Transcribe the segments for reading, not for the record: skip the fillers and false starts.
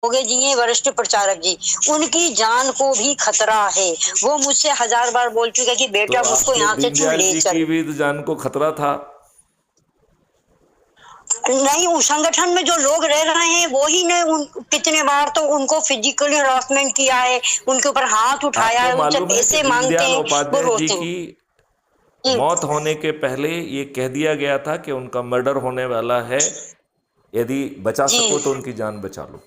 गए जी हैं वरिष्ठ प्रचारक जी, उनकी जान को भी खतरा है। वो मुझसे 1000 बार बोल चुके कि तो बेटा मुझको आपके यहाँ से तू दीनदयाल ले जी चल। की भी तो जान को खतरा था। नहीं, उस संगठन में जो लोग रह रहे हैं वो ही ने कितने बार तो उनको फिजिकली हरासमेंट किया है, उनके ऊपर हाथ उठाया आपको है, उनसे मालूम है कि पैसे मांगते दीनदयाल हैं, वो उपाध्याय जी रोते हैं की जी। मौत होने के पहले ये कह दिया गया था कि उनका मर्डर होने वाला है, यदि बचा जी सको तो उनकी जान बचा लो।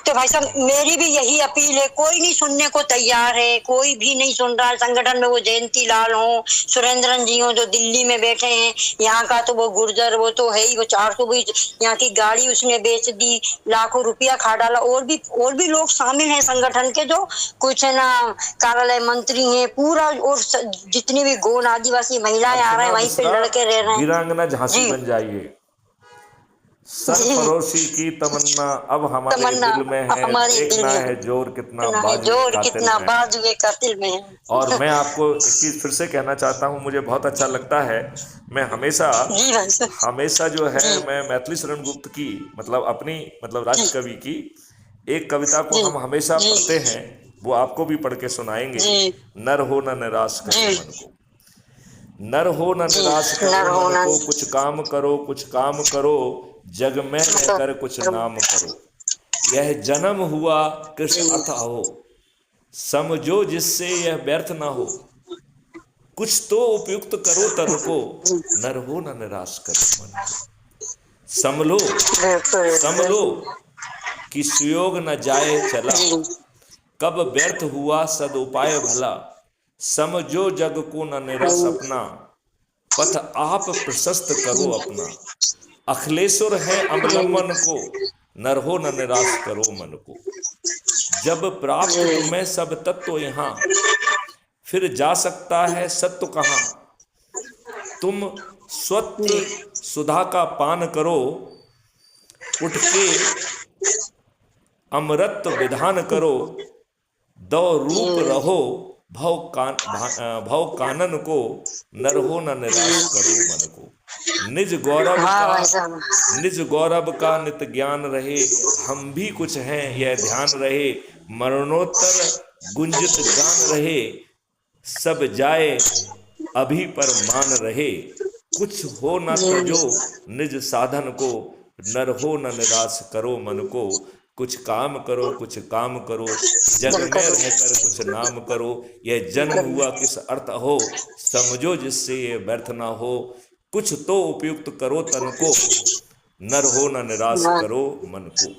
तो भाई साहब मेरी भी यही अपील है, कोई नहीं सुनने को तैयार है, कोई भी नहीं सुन रहा है संगठन में। वो जयंती लाल हो, सुरेंद्रन जी हो जो दिल्ली में बैठे हैं, यहाँ का तो वो गुर्जर वो तो है ही, वो 420 यहाँ की गाड़ी उसने बेच दी, लाखों रुपया खा डाला। और भी लोग शामिल हैं संगठन के, जो कुछ ना कार्यालय मंत्री हैं पूरा, और जितनी भी गोंड आदिवासी महिलाएं आ रहे हैं अर्चना वहीं पे मिश्रा लड़के रह रहे हैं वीरांगना झांसी जी। बन जाइए। जी सरफरोशी की तमन्ना अब हमारे तमन्ना दिल में है, हमारे दिल देखना में है जोर कितना कितना है, बाजुए जोर कातिल कितना में है। बाजुए कातिल में और है। मैं आपको एक चीज फिर से कहना चाहता हूं, मुझे बहुत अच्छा लगता है, मैं हमेशा जी भाई साहब हमेशा जो है जी मैं मैथिली शरण गुप्त की मतलब अपनी मतलब जी राष्ट्र कवि की एक कविता को जी हम हमेशा जी पढ़ते हैं, वो आपको भी पढ़ के सुनाएंगे। जी नर हो न निराश करो जी मन को, नर हो न जी निराश नर करो मन होना को, कुछ काम करो कुछ काम करो, जग में रहकर कुछ मतलब नाम करो। यह जन्म हुआ कृष्ण जी अर्थ हो, समझो जिससे यह व्यर्थ ना हो। कुछ तो उपयुक्त करो तन को, नर हो न निराश करो मन को। समलो समलो बिल्कुल कि सुयोग न जाए चला, जी कब व्यर्थ हुआ सदुपाय भला। समझो जग को न निरस अपना, पथ आप प्रशस्त करो अपना। अखिलेश्वर है अवलंबन को, नर हो न निराश करो मन को। जब प्राप्त जी तुम्हें सब तत्व यहाँ, फिर जा सकता है सत्य कहाँ। तुम स्वत्व जी सुधा का पान करो, उठ के अमृत विधान करो। दो रूप जी रहो भव कानन को, नर हो न निराश करो मन को। निज गौरव हाँ का भाई साहब निज गौरव का नित ज्ञान रहे, हम भी कुछ हैं यह ध्यान रहे। मरणोत्तर गुंजित गान रहे, सब जाए अभी पर मान रहे। कुछ हो न जी तजो निज साधन को, नर हो न निराश करो मन को। कुछ काम करो कुछ काम करो, जग जल में करो रहकर कुछ नाम करो। यह जन्म हुआ किस अर्थ हो, समझो जिससे ये व्यर्थ ना हो। कुछ तो उपयुक्त करो तन को, नर हो न निराश हाँ करो मन को।